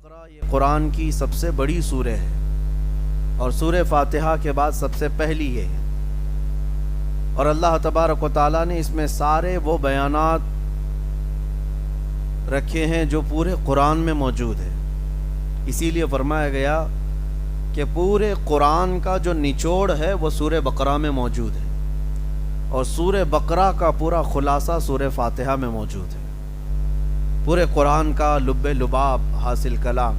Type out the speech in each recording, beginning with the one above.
بقرہ یہ قرآن کی سب سے بڑی سورہ ہے اور سورہ فاتحہ کے بعد سب سے پہلی یہ ہے، اور اللہ تبارک و تعالیٰ نے اس میں سارے وہ بیانات رکھے ہیں جو پورے قرآن میں موجود ہے۔ اسی لیے فرمایا گیا کہ پورے قرآن کا جو نچوڑ ہے وہ سورہ بقرہ میں موجود ہے، اور سورہ بقرہ کا پورا خلاصہ سورہ فاتحہ میں موجود ہے۔ پورے قرآن کا لب لباب حاصل کلام۔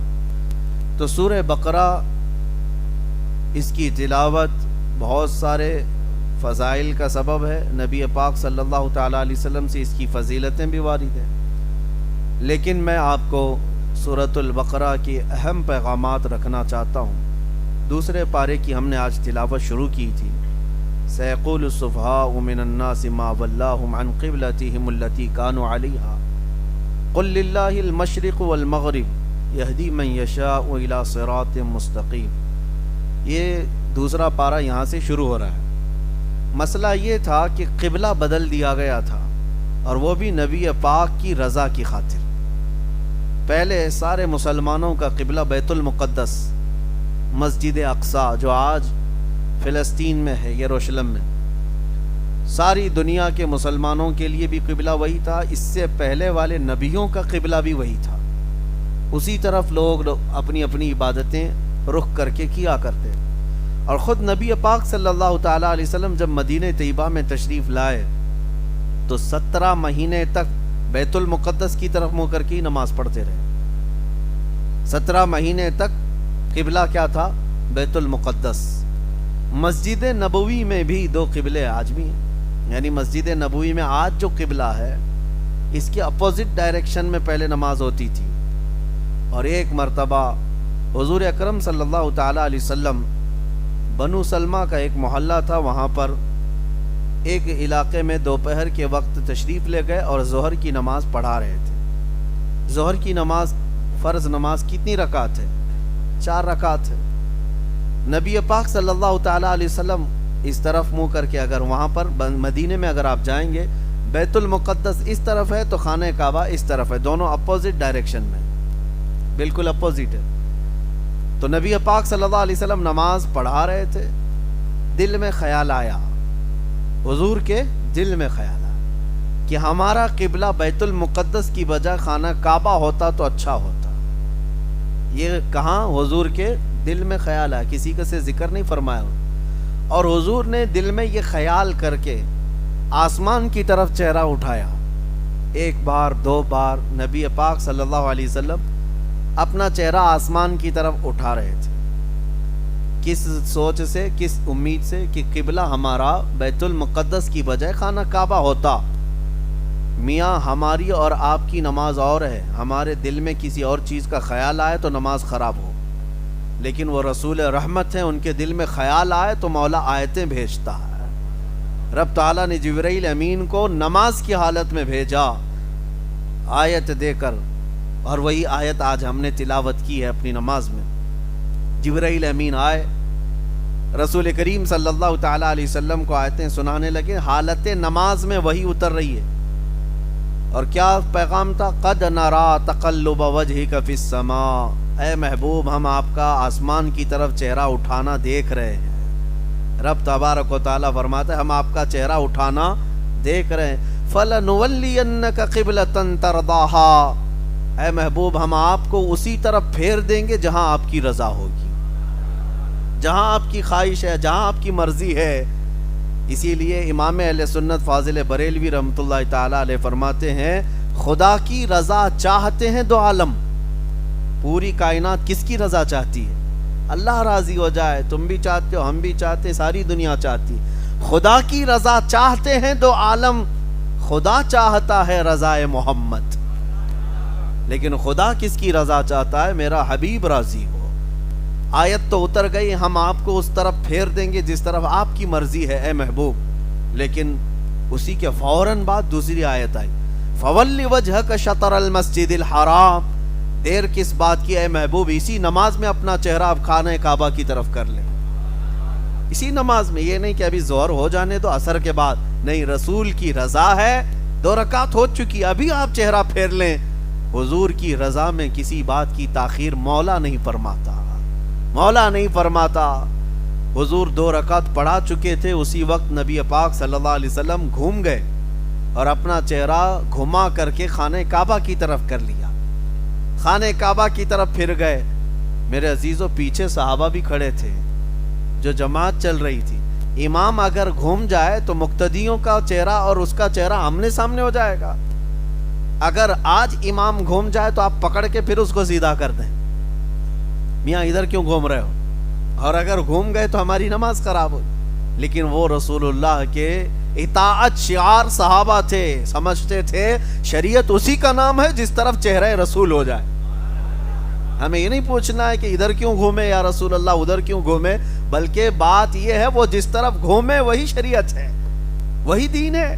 تو سورہ بقرہ اس کی تلاوت بہت سارے فضائل کا سبب ہے، نبی پاک صلی اللہ تعالیٰ علیہ وسلم سے اس کی فضیلتیں بھی وارد ہیں، لیکن میں آپ کو سورۃ البقرہ کی اہم پیغامات رکھنا چاہتا ہوں۔ دوسرے پارے کی ہم نے آج تلاوت شروع کی تھی، سیقول السفہاء من الناس ما ولاہم عن قبلتہم التی کانوا علیہا قل للہ المشرق والمغرب یہدی من یشاء الی صراط مستقیم۔ یہ دوسرا پارہ یہاں سے شروع ہو رہا ہے۔ مسئلہ یہ تھا کہ قبلہ بدل دیا گیا تھا، اور وہ بھی نبی پاک کی رضا کی خاطر۔ پہلے سارے مسلمانوں کا قبلہ بیت المقدس، مسجد اقصی جو آج فلسطین میں ہے، یروشلم میں، ساری دنیا کے مسلمانوں کے لیے بھی قبلہ وہی تھا۔ اس سے پہلے والے نبیوں کا قبلہ بھی وہی تھا، اسی طرف لوگ اپنی اپنی عبادتیں رخ کر کے کیا کرتے۔ اور خود نبی پاک صلی اللہ تعالیٰ علیہ وسلم جب مدینہ طیبہ میں تشریف لائے تو 17 مہینے تک بیت المقدس کی طرف منہ کر کے ہی نماز پڑھتے رہے۔ 17 مہینے تک قبلہ کیا تھا؟ بیت المقدس۔ مسجد نبوی میں بھی 2 قبلے آج بھی ہیں، یعنی مسجد نبوی میں آج جو قبلہ ہے اس کے اپوزٹ ڈائریکشن میں پہلے نماز ہوتی تھی۔ اور ایک مرتبہ حضور اکرم صلی اللہ تعالیٰ علیہ وسلم بنو سلمہ کا ایک محلہ تھا، وہاں پر ایک علاقے میں دوپہر کے وقت تشریف لے گئے اور ظہر کی نماز پڑھا رہے تھے۔ ظہر کی نماز فرض نماز کتنی رکعت ہے؟ 4 رکعت ہے۔ نبی پاک صلی اللہ تعالیٰ علیہ وسلم اس طرف منہ کر کے، اگر وہاں پر مدینے میں اگر آپ جائیں گے، بیت المقدس اس طرف ہے تو خانہ کعبہ اس طرف ہے، دونوں اپوزٹ ڈائریکشن میں، بالکل اپوزٹ ہے۔ تو نبی پاک صلی اللہ علیہ وسلم نماز پڑھا رہے تھے، دل میں خیال آیا، حضور کے دل میں خیال آیا کہ ہمارا قبلہ بیت المقدس کی بجائے خانہ کعبہ ہوتا تو اچھا ہوتا۔ یہ کہاں حضور کے دل میں خیال آیا، کسی کا سے ذکر نہیں فرمایا، اور حضور نے دل میں یہ خیال کر کے آسمان کی طرف چہرہ اٹھایا۔ 1 بار 2 بار نبی پاک صلی اللہ علیہ وسلم اپنا چہرہ آسمان کی طرف اٹھا رہے تھے، کس سوچ سے، کس امید سے کہ قبلہ ہمارا بیت المقدس کی بجائے خانہ کعبہ ہوتا۔ میاں ہماری اور آپ کی نماز اور ہے، ہمارے دل میں کسی اور چیز کا خیال آئے تو نماز خراب ہو، لیکن وہ رسول رحمت ہیں، ان کے دل میں خیال آئے تو مولا آیتیں بھیجتا ہے۔ رب تعالیٰ نے جبرائیل امین کو نماز کی حالت میں بھیجا آیت دے کر، اور وہی آیت آج ہم نے تلاوت کی ہے اپنی نماز میں۔ جبرائیل امین آئے، رسول کریم صلی اللہ تعالیٰ علیہ وسلم کو آیتیں سنانے لگے، حالت نماز میں وہی اتر رہی ہے۔ اور کیا پیغام تھا؟ قد نرا تقلب وجہک فی السماء، اے محبوب ہم آپ کا آسمان کی طرف چہرہ اٹھانا دیکھ رہے ہیں۔ رب تبارک و تعالیٰ فرماتا ہے ہم آپ کا چہرہ اٹھانا دیکھ رہے ہیں۔ فَلَنُوَلِّيَنَّكَ قِبْلَةً تَرْضَاهَا، اے محبوب ہم آپ کو اسی طرف پھیر دیں گے جہاں آپ کی رضا ہوگی، جہاں آپ کی خواہش ہے، جہاں آپ کی مرضی ہے۔ اسی لیے امام اہل سنت فاضل بریلوی رحمۃ اللہ تعالیٰ علیہ فرماتے ہیں خدا کی رضا چاہتے ہیں 2 عالم۔ پوری کائنات کس کی رضا چاہتی ہے؟ اللہ راضی ہو جائے، تم بھی چاہتے ہو، ہم بھی چاہتے، ساری دنیا چاہتی۔ خدا کی رضا چاہتے ہیں 2 عالم، خدا چاہتا ہے رضا محمد، لیکن خدا کس کی رضا چاہتا ہے؟ میرا حبیب راضی ہو۔ آیت تو اتر گئی، ہم آپ کو اس طرف پھیر دیں گے جس طرف آپ کی مرضی ہے اے محبوب، لیکن اسی کے فوراً بعد دوسری آیت آئی، فَوَلِّ وَجْهَكَ شَطْرَ الْمَسْجِدِ الْحَرَامِ، دیر کس بات کی اے محبوب، اسی نماز میں اپنا چہرہ اب خانہ کعبہ کی طرف کر لیں، اسی نماز میں، یہ نہیں کہ ابھی ظہر ہو جانے تو عصر کے بعد، نہیں، رسول کی رضا ہے 2 رکعت ہو چکی، ابھی آپ چہرہ پھیر لیں حضور کی رضا میں کسی بات کی تاخیر مولا نہیں فرماتا، مولا نہیں فرماتا۔ حضور 2 رکعت پڑھا چکے تھے، اسی وقت نبی پاک صلی اللہ علیہ وسلم گھوم گئے اور اپنا چہرہ گھما کر کے خانہ کعبہ کی طرف کر لیا، خانہ کعبہ کی طرف پھر گئے۔ میرے عزیزوں، پیچھے صحابہ بھی کھڑے تھے، جو جماعت چل رہی تھی۔ امام اگر گھوم جائے تو مقتدیوں کا چہرہ اور اس کا چہرہ آمنے سامنے ہو جائے گا۔ اگر آج امام گھوم جائے تو آپ پکڑ کے پھر اس کو سیدھا کر دیں، میاں ادھر کیوں گھوم رہے ہو، اور اگر گھوم گئے تو ہماری نماز خراب ہو۔ لیکن وہ رسول اللہ کے اطاعت شعار صحابہ تھے، سمجھتے تھے شریعت اسی کا نام ہے جس طرف چہرہ رسول ہو جائے۔ ہمیں یہ نہیں پوچھنا ہے کہ ادھر کیوں گھومے یا رسول اللہ، ادھر کیوں گھومے، بلکہ بات یہ ہے وہ جس طرف گھومے وہی شریعت ہے، وہی دین ہے۔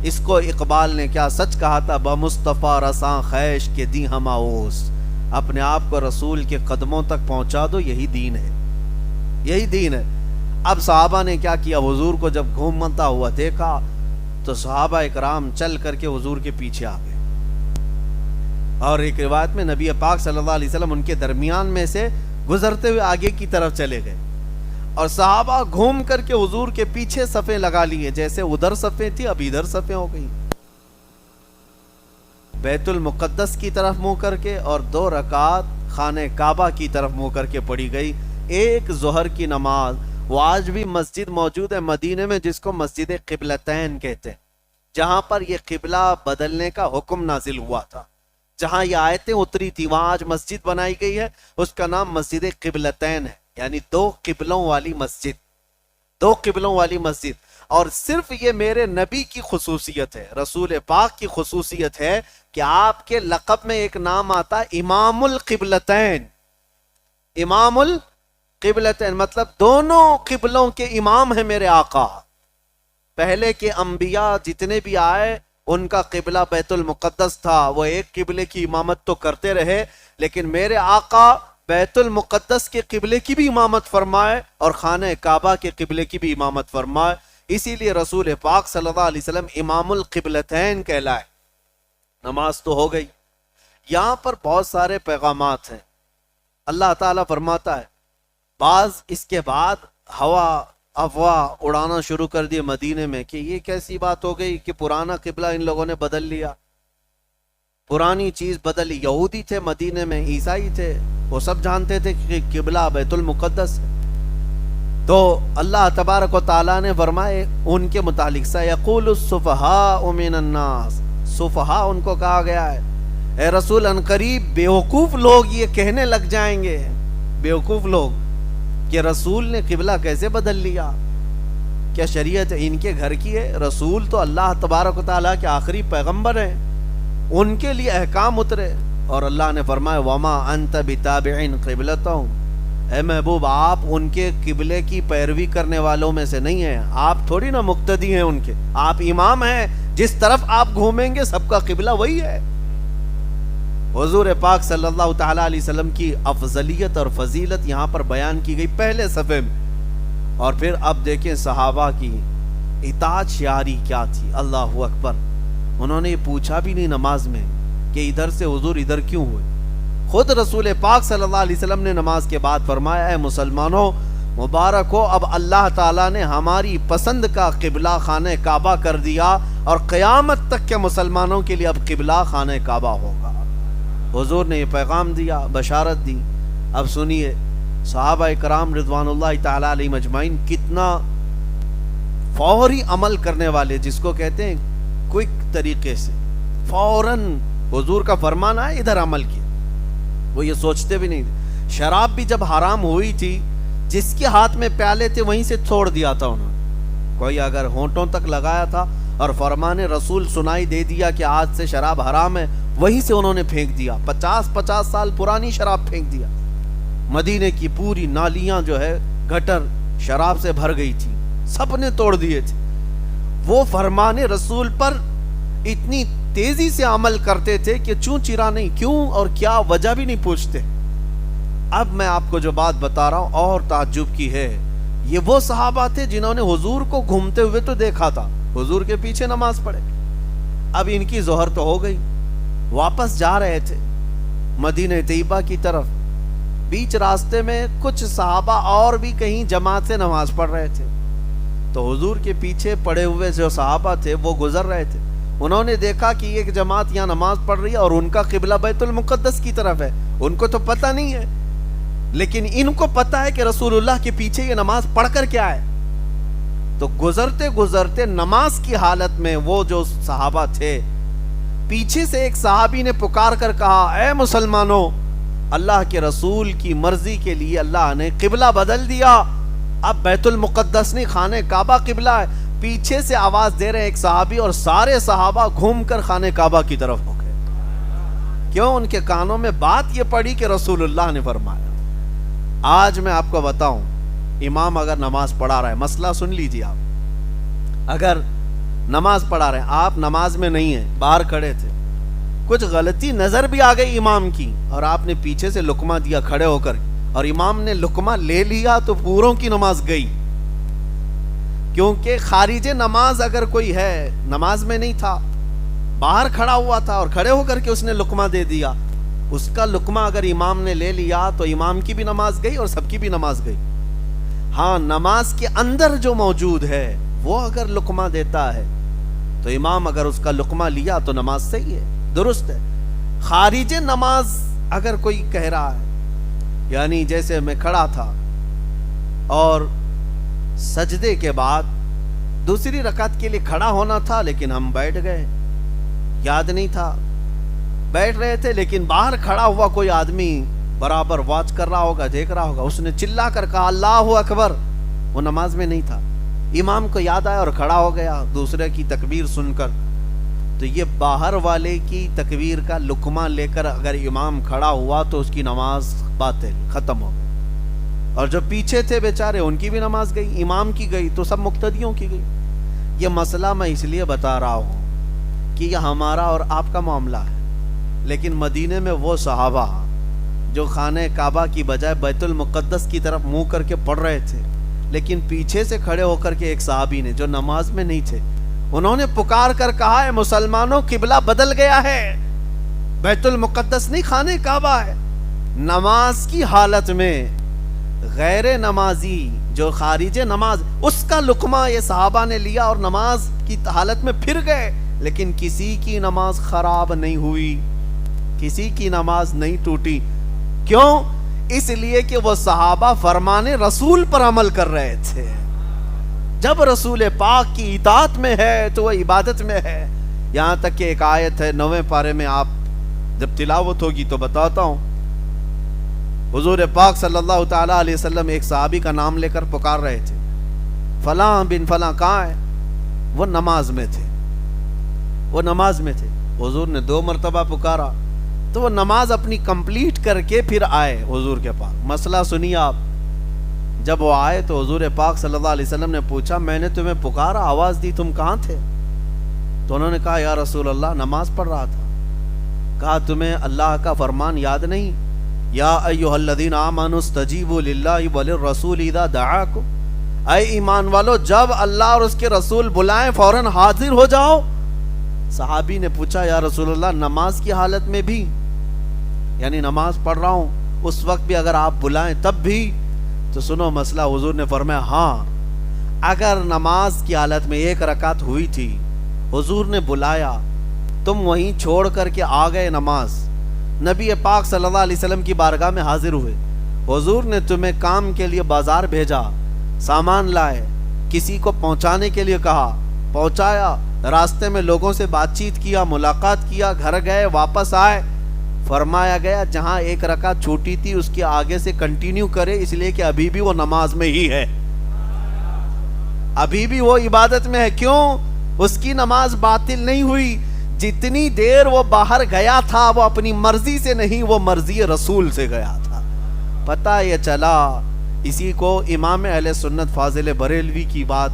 اس کو اقبال نے کیا سچ کہا تھا، بمصطفیٰ رساں خیش کے دی ہماؤس، اپنے آپ کو رسول کے قدموں تک پہنچا دو، یہی دین ہے، یہی دین ہے۔ اب صحابہ نے کیا کیا، حضور کو جب گھومتا ہوا دیکھا تو صحابہ اکرام چل کر کے حضور کے پیچھے آ گئے، اور ایک روایت میں نبی پاک صلی اللہ علیہ وسلم ان کے درمیان میں سے گزرتے ہوئے آگے کی طرف چلے گئے، اور صحابہ گھوم کر کے حضور کے پیچھے صفیں لگا لیے، جیسے ادھر صفیں تھی اب ادھر صفیں ہو گئی، بیت المقدس کی طرف منہ کر کے، اور 2 رکعت خانہ کعبہ کی طرف منہ کر کے پڑھی گئی۔ ایک ظہر کی نماز، وہ آج بھی مسجد موجود ہے مدینے میں جس کو مسجد قبلتین کہتے ہیں، جہاں پر یہ قبلہ بدلنے کا حکم نازل ہوا تھا، جہاں یہ آیتیں اتری تھی، وہاں آج مسجد بنائی گئی ہے، اس کا نام مسجد قبلتین ہے، یعنی 2 قبلوں والی مسجد، 2 قبلوں والی مسجد۔ اور صرف یہ میرے نبی کی خصوصیت ہے، رسول پاک کی خصوصیت ہے کہ آپ کے لقب میں ایک نام آتا امام القبلتین، امام القبلتین، مطلب دونوں قبلوں کے امام ہیں میرے آقا۔ پہلے کے انبیاء جتنے بھی آئے ان کا قبلہ بیت المقدس تھا، وہ ایک قبلے کی امامت تو کرتے رہے، لیکن میرے آقا بیت المقدس کے قبلے کی بھی امامت فرمائے اور خانہ کعبہ کے قبلے کی بھی امامت فرمائے، اسی لیے رسول پاک صلی اللہ علیہ وسلم امام القبلتین کہلائے۔ نماز تو ہو گئی، یہاں پر بہت سارے پیغامات ہیں۔ اللہ تعالیٰ فرماتا ہے، بعض اس کے بعد ہوا افواہ اڑانا شروع کر دیے مدینے میں کہ یہ کیسی بات ہو گئی کہ پرانا قبلہ ان لوگوں نے بدل لیا، پرانی چیز بدل لی۔ یہودی تھے مدینے میں، عیسائی تھے، وہ سب جانتے تھے کہ قبلہ بیت المقدس ہے۔ تو اللہ تبارک و تعالیٰ نے فرمائے ان کے متعلق، سَيَقُولُ السُّفَهَاءُ مِنَ النَّاسِ، سفہاء ان کو کہا گیا ہے، اے رسول ان قریب بیوقوف لوگ یہ کہنے لگ جائیں گے، بیوقوف لوگ، کہ رسول نے قبلہ کیسے بدل لیا، کیا شریعت ان کے گھر کی ہے؟ رسول تو اللہ تبارک و تعالیٰ کے آخری پیغمبر ہیں، ان کے لیے احکام اترے، اور اللہ نے فرمایا وما انت بتابع قبلتهم، اے محبوب آپ ان کے قبلے کی پیروی کرنے والوں میں سے نہیں ہیں، آپ تھوڑی نہ مقتدی ہیں ان کے، آپ امام ہیں، جس طرف آپ گھومیں گے سب کا قبلہ وہی ہے۔ حضور پاک صلی اللہ تعالیٰ علیہ وسلم کی افضلیت اور فضیلت یہاں پر بیان کی گئی پہلے صفحے میں، اور پھر اب دیکھیں صحابہ کی اطاعت شعاری کیا تھی، اللہ اکبر۔ انہوں نے یہ پوچھا بھی نہیں نماز میں کہ ادھر سے حضور ادھر کیوں ہوئے، خود رسول پاک صلی اللہ علیہ وسلم نے نماز کے بعد فرمایا، اے مسلمانوں مبارک ہو، اب اللہ تعالیٰ نے ہماری پسند کا قبلہ خانہ کعبہ کر دیا، اور قیامت تک کے مسلمانوں کے لیے اب قبلہ خانہ کعبہ ہوگا۔ حضور نے یہ پیغام دیا، بشارت دی۔ اب سنیے صحابہ کرام رضوان اللہ تعالیٰ علیہ مجمعین کتنا فوری عمل کرنے والے، جس کو کہتے ہیں کوئک طریقے سے، فوراً حضور کا فرمان آئے ادھر عمل کیا، وہ یہ سوچتے بھی نہیں تھے۔ شراب بھی جب حرام ہوئی تھی، جس کے ہاتھ میں پیالے تھے وہیں سے چھوڑ دیا تھا انہوں نے، کوئی اگر ہونٹوں تک لگایا تھا اور فرمان رسول سنائی دے دیا کہ آج سے شراب حرام ہے، وہیں سے انہوں نے پھینک دیا، 50 سال پرانی شراب پھینک دیا۔ مدینے کی پوری نالیاں جو ہے گٹر شراب سے بھر گئی تھی، سب نے توڑ دیے تھے۔ وہ فرمان رسول پر اتنی تیزی سے عمل کرتے تھے کہ چوں چرا نہیں، کیوں اور کیا وجہ بھی نہیں پوچھتے۔ اب میں آپ کو جو بات بتا رہا ہوں اور تعجب کی ہے، یہ وہ صحابہ تھے جنہوں نے حضور کو گھومتے ہوئے تو دیکھا تھا، حضور کے پیچھے نماز پڑھے۔ اب ان کی ظہر تو ہو گئی، واپس جا رہے تھے مدینہ طیبہ کی طرف. بیچ راستے میں کچھ صحابہ اور بھی کہیں جماعت سے نماز پڑھ رہے تھے, تو حضور کے پیچھے پڑے ہوئے جو صحابہ تھے وہ گزر رہے تھے. انہوں نے دیکھا کہ ایک جماعت یہاں نماز پڑھ رہی ہے اور ان کا قبلہ بیت المقدس کی طرف ہے. ان کو تو پتہ نہیں ہے, لیکن ان کو پتہ ہے کہ رسول اللہ کے پیچھے یہ نماز پڑھ کر کیا ہے. تو گزرتے گزرتے نماز کی حالت میں وہ جو صحابہ تھے, پیچھے سے ایک صحابی نے پکار کر کہا, اے مسلمانوں, اللہ کے رسول کی مرضی کے لیے اللہ نے قبلہ بدل دیا, اب بیت المقدس نہیں خانہ کعبہ قبلہ ہے. پیچھے سے آواز دے رہے ایک صحابی, اور سارے صحابہ گھوم کر خانہ کعبہ کی طرف ہو گئے. کیوں؟ ان کے کانوں میں بات یہ پڑی کہ رسول اللہ نے فرمایا. آج میں آپ کو بتاؤں, امام اگر نماز پڑھا رہا ہے, مسئلہ سن لیجیے آپ, اگر نماز پڑھا رہے ہیں, آپ نماز میں نہیں ہیں, باہر کھڑے تھے, کچھ غلطی نظر بھی آ گئی امام کی, اور آپ نے پیچھے سے لقمہ دیا کھڑے ہو کر, اور امام نے لقمہ لے لیا, تو پوروں کی نماز گئی. کیونکہ خارج نماز اگر کوئی ہے, نماز میں نہیں تھا, باہر کھڑا ہوا تھا اور کھڑے ہو کر کے اس نے لقمہ دے دیا, اس کا لقمہ اگر امام نے لے لیا تو امام کی بھی نماز گئی اور سب کی بھی نماز گئی. ہاں, نماز کے اندر جو موجود ہے وہ اگر لقمہ دیتا ہے تو امام اگر اس کا لقمہ لیا تو نماز صحیح ہے, درست ہے. خارج نماز اگر کوئی کہہ رہا ہے, یعنی جیسے میں کھڑا تھا اور سجدے کے بعد دوسری رکعت کے لیے کھڑا ہونا تھا, لیکن ہم بیٹھ گئے, یاد نہیں تھا, بیٹھ رہے تھے, لیکن باہر کھڑا ہوا کوئی آدمی برابر واچ کر رہا ہوگا, دیکھ رہا ہوگا, اس نے چلا کر کہا اللہ اکبر, وہ نماز میں نہیں تھا, امام کو یاد آیا اور کھڑا ہو گیا دوسرے کی تکبیر سن کر, تو یہ باہر والے کی تکبیر کا لقمہ لے کر اگر امام کھڑا ہوا تو اس کی نماز باطل, ختم ہو گئی. اور جو پیچھے تھے بیچارے, ان کی بھی نماز گئی, امام کی گئی تو سب مقتدیوں کی گئی. یہ مسئلہ میں اس لیے بتا رہا ہوں کہ یہ ہمارا اور آپ کا معاملہ ہے, لیکن مدینے میں وہ صحابہ جو خانہ کعبہ کی بجائے بیت المقدس کی طرف منہ کر کے پڑھ رہے تھے, لیکن پیچھے سے کھڑے ہو کر کے ایک صحابی نے جو نماز میں نہیں تھے, انہوں نے پکار کر کہا, اے مسلمانوں, قبلہ بدل گیا ہے, بیت المقدس نہیں خانہ کعبہ ہے. نماز کی حالت میں غیر نمازی جو خارج نماز, اس کا لقمہ یہ صحابہ نے لیا اور نماز کی حالت میں پھر گئے, لیکن کسی کی نماز خراب نہیں ہوئی, کسی کی نماز نہیں ٹوٹی. کیوں؟ اس لیے کہ وہ صحابہ فرمان رسول پر عمل کر رہے تھے. جب رسول پاک کی اطاعت میں ہے تو وہ عبادت میں ہے. یہاں تک کہ ایک آیت ہے 9ویں پارے میں, آپ جب تلاوت ہوگی تو بتاتا ہوں. حضور پاک صلی اللہ تعالیٰ علیہ وسلم ایک صحابی کا نام لے کر پکار رہے تھے, فلاں بن فلاں کہاں ہے؟ وہ نماز میں تھے, وہ نماز میں تھے. حضور نے 2 مرتبہ پکارا تو وہ نماز اپنی کمپلیٹ کر کے پھر آئے حضور کے پاس. مسئلہ سنیے آپ, جب وہ آئے تو حضور پاک صلی اللہ علیہ وسلم نے پوچھا, میں نے تمہیں پکارا, آواز دی, تم کہاں تھے؟ تو انہوں نے کہا, یا رسول اللہ, نماز پڑھ رہا تھا. کہا, تمہیں اللہ کا فرمان یاد نہیں, یا ایھا الذین آمنوا استجیبوا للہ وللرسول اذا دعاکم, اے ایمان والو, جب اللہ اور اس کے رسول بلائیں فوراً حاضر ہو جاؤ. صحابی نے پوچھا, یا رسول اللہ, نماز کی حالت میں بھی, یعنی نماز پڑھ رہا ہوں اس وقت بھی اگر آپ بلائیں تب بھی؟ تو سنو مسئلہ. حضور نے فرمایا, ہاں, اگر نماز کی حالت میں 1 رکعت ہوئی تھی, حضور نے بلایا, تم وہیں چھوڑ کر کے آ گئے نماز, نبی پاک صلی اللہ علیہ وسلم کی بارگاہ میں حاضر ہوئے, حضور نے تمہیں کام کے لیے بازار بھیجا, سامان لائے, کسی کو پہنچانے کے لیے کہا, پہنچایا, راستے میں لوگوں سے بات چیت کیا, ملاقات کیا, گھر گئے, واپس آئے, فرمایا گیا جہاں 1 رکعت چھوٹی تھی اس کے آگے سے کنٹینیو کرے, اس لیے کہ ابھی بھی وہ نماز میں ہی ہے, ابھی بھی وہ عبادت میں ہے. کیوں؟ اس کی نماز باطل نہیں ہوئی. جتنی دیر وہ باہر گیا تھا وہ اپنی مرضی سے نہیں, وہ مرضی رسول سے گیا تھا. پتہ یہ چلا. اسی کو امام اہل سنت فاضل بریلوی کی بات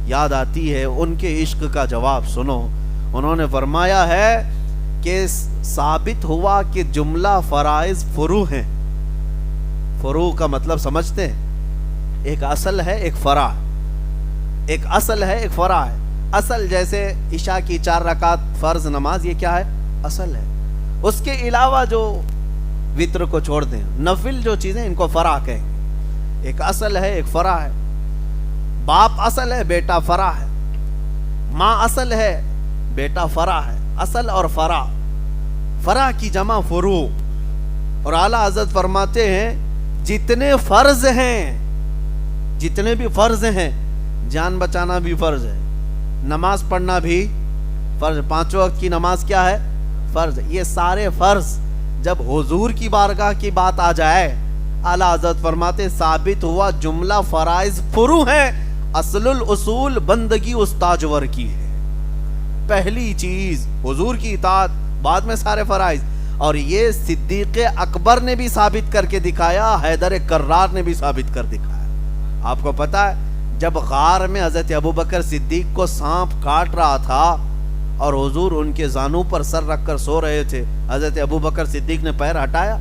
یاد آتی ہے, ان کے عشق کا جواب سنو. انہوں نے فرمایا ہے کہ ثابت ہوا کہ جملہ فرائض فروع ہیں. فروع کا مطلب سمجھتے ہیں؟ ایک اصل ہے, ایک فرع. ایک اصل ہے, ایک فرع ہے. اصل جیسے عشاء کی 4 رکعت فرض نماز, یہ کیا ہے؟ اصل ہے. اس کے علاوہ جو وطر کو چھوڑ دیں، نفل جو چیزیں ان کو فرع کہیں گے۔ ایک اصل ہے، ایک فرع ہے۔ باپ اصل ہے، بیٹا فرع ہے۔ ماں اصل ہے، بیٹا فرع ہے۔ اصل اور فرع، فرع کی جمع فروع۔ اور اعلیٰ حضرت فرماتے ہیں جتنے فرض ہیں، جتنے بھی فرض ہیں، جان بچانا بھی فرض ہے، نماز پڑھنا بھی فرض، 5 وقت کی نماز کیا ہے؟ فرض۔ یہ سارے فرض جب حضور کی بارگاہ کی بات آ جائے، اعلیٰ حضرت فرماتے ثابت ہوا جملہ فرائض فروع ہیں، اصل الاصول بندگی استاجور کی ہے۔ پہلی چیز حضور کی اطاعت، بعد میں سارے فرائض۔ اور یہ صدیق اکبر نے بھی ثابت کر کے دکھایا، حیدر کرار نے بھی ثابت کر دکھایا۔ آپ کو پتا ہے جب غار میں حضرت ابوبکر صدیق کو سانپ کاٹ رہا تھا اور حضور ان کے زانوں پر سر رکھ کر سو رہے تھے، حضرت ابوبکر صدیق نے پیر ہٹایا؟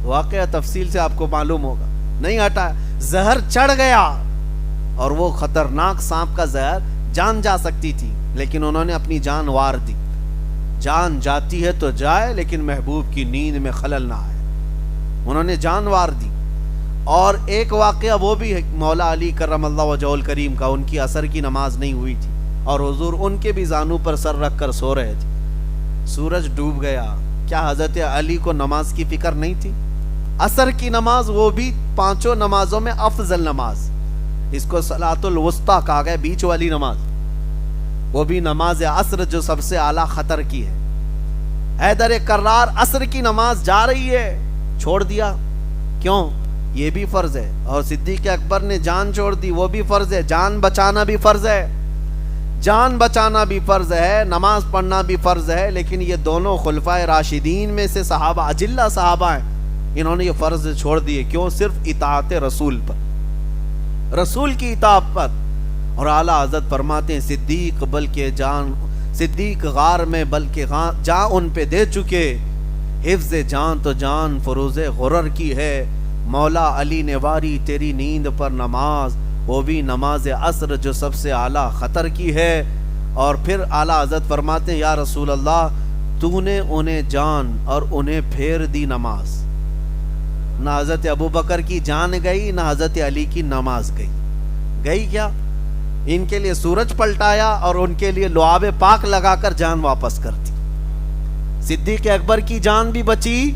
واقعہ تفصیل سے آپ کو معلوم ہوگا، نہیں ہٹایا۔ زہر چڑھ گیا، اور وہ خطرناک سانپ کا زہر جان جا سکتی تھی، لیکن انہوں نے اپنی جان وار دی۔ جان جاتی ہے تو جائے، لیکن محبوب کی نیند میں خلل نہ آئے، انہوں نے جان وار دی۔ اور ایک واقعہ وہ بھی ہے مولا علی کرم اللہ وجہہ الکریم کا، ان کی عصر کی نماز نہیں ہوئی تھی اور حضور ان کے بھی زانوں پر سر رکھ کر سو رہے تھے، سورج ڈوب گیا۔ کیا حضرت علی کو نماز کی فکر نہیں تھی؟ عصر کی نماز، وہ بھی 5 نمازوں میں افضل نماز، اس کو صلاۃ الوسطیٰ کہا گیا، بیچ والی نماز، وہ بھی نماز عصر جو سب سے اعلیٰ خطر کی ہے۔ حیدر کرار عصر کی نماز جا رہی ہے، چھوڑ دیا، کیوں؟ یہ بھی فرض ہے۔ اور صدیق اکبر نے جان چھوڑ دی، وہ بھی فرض ہے۔ جان بچانا بھی فرض ہے، جان بچانا بھی فرض ہے، نماز پڑھنا بھی فرض ہے۔ لیکن یہ دونوں خلفائے راشدین میں سے صحابہ، اجلہ صحابہ ہیں، انہوں نے یہ فرض چھوڑ دیے، کیوں؟ صرف اطاعت رسول پر، رسول کی اطاعت پر۔ اور اعلیٰ حضرت فرماتے ہیں صدیق بلکہ جان، صدیق غار میں بلکہ جان ان پہ دے چکے، حفظ جان تو جان فروز غرر کی ہے، مولا علی نے واری تیری نیند پر نماز، وہ بھی نماز عصر جو سب سے اعلیٰ خطر کی ہے۔ اور پھر اعلیٰ حضرت فرماتے ہیں یا رسول اللہ تو نے انہیں جان اور انہیں پھیر دی نماز۔ نہ حضرت ابوبکر کی جان گئی، نہ حضرت علی کی نماز گئی۔ گئی کیا؟ ان کے لیے سورج پلٹایا اور ان کے لیے لعاب پاک لگا کر جان واپس کر دی۔ صدیق اکبر کی جان بھی بچی،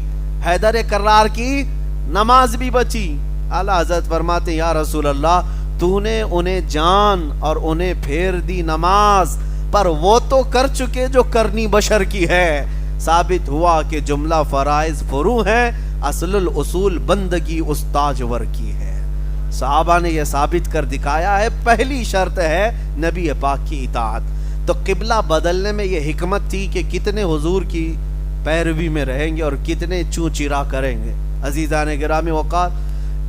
حیدر کرار کی نماز بھی بچی۔ اعلیٰ حضرت فرماتے ہیں یا رسول اللہ تو نے انہیں جان اور انہیں پھیر دی نماز، پر وہ تو کر چکے جو کرنی بشر کی ہے۔ ثابت ہوا کہ جملہ فرائض فروع ہے، اصل الاصول بندگی استاجور کی ہے۔ صحابہ نے یہ ثابت کر دکھایا ہے۔ پہلی شرط ہے نبی پاک کی اطاعت۔ تو قبلہ بدلنے میں یہ حکمت تھی کہ کتنے حضور کی پیروی میں رہیں گے اور کتنے چوں چرا کریں گے۔ عزیزان گرامی وقار،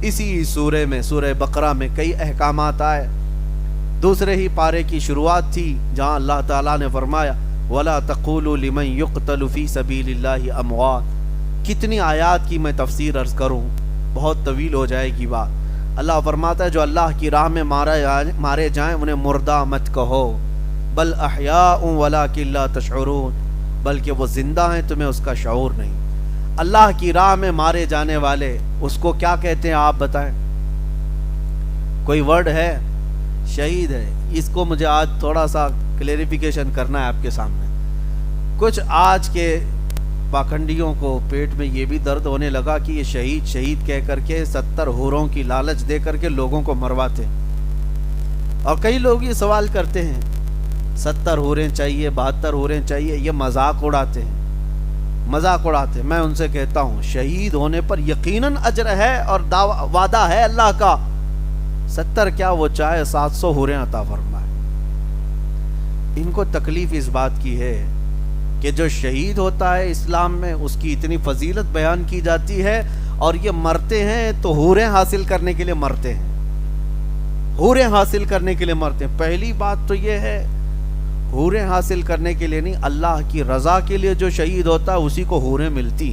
اسی سورہ میں، سورہ بقرہ میں کئی احکامات آئے۔ دوسرے ہی پارے کی شروعات تھی جہاں اللہ تعالیٰ نے فرمایا وَلَا تَقُولُوا لِمَنْ يُقْتَلُ فِي سَبِيلِ اللَّهِ أَمْوَاتٌ۔ کتنی آیات کی میں تفسیر عرض کروں، بہت طویل ہو جائے گی بات۔ اللہ فرماتا ہے جو اللہ کی راہ میں مارے جائیں انہیں مردہ مت کہو، بل احیاء ولکن لا تشعرون، بلکہ وہ زندہ ہیں تمہیں اس کا شعور نہیں۔ اللہ کی راہ میں مارے جانے والے اس کو کیا کہتے ہیں آپ بتائیں؟ کوئی ورڈ ہے؟ شہید ہے۔ اس کو مجھے آج تھوڑا سا کلیریفیکیشن کرنا ہے آپ کے سامنے۔ کچھ آج کے پاکھنڈیوں کو پیٹ میں یہ بھی درد ہونے لگا کہ یہ شہید شہید کہہ کر کے 70 حوروں کی لالچ دے کر کے لوگوں کو مرواتے ہیں۔ اور کئی لوگ یہ سوال کرتے ہیں 70 حوریں چاہیے، 72 حوریں چاہیے، یہ مذاق اڑاتے ہیں، مذاق اڑاتے ہیں۔ میں ان سے کہتا ہوں شہید ہونے پر یقیناً اجر ہے اور وعدہ ہے اللہ کا، 70 کیا وہ چاہے 700 حوریں عطا فرمائے۔ ان کو تکلیف اس بات کی ہے کہ جو شہید ہوتا ہے اسلام میں اس کی اتنی فضیلت بیان کی جاتی ہے، اور یہ مرتے ہیں تو حوریں حاصل کرنے کے لیے مرتے ہیں، حوریں حاصل کرنے کے لیے مرتے ہیں۔ پہلی بات تو یہ ہے حوریں حاصل کرنے کے لیے نہیں، اللہ کی رضا کے لیے جو شہید ہوتا ہے اسی کو حوریں ملتی،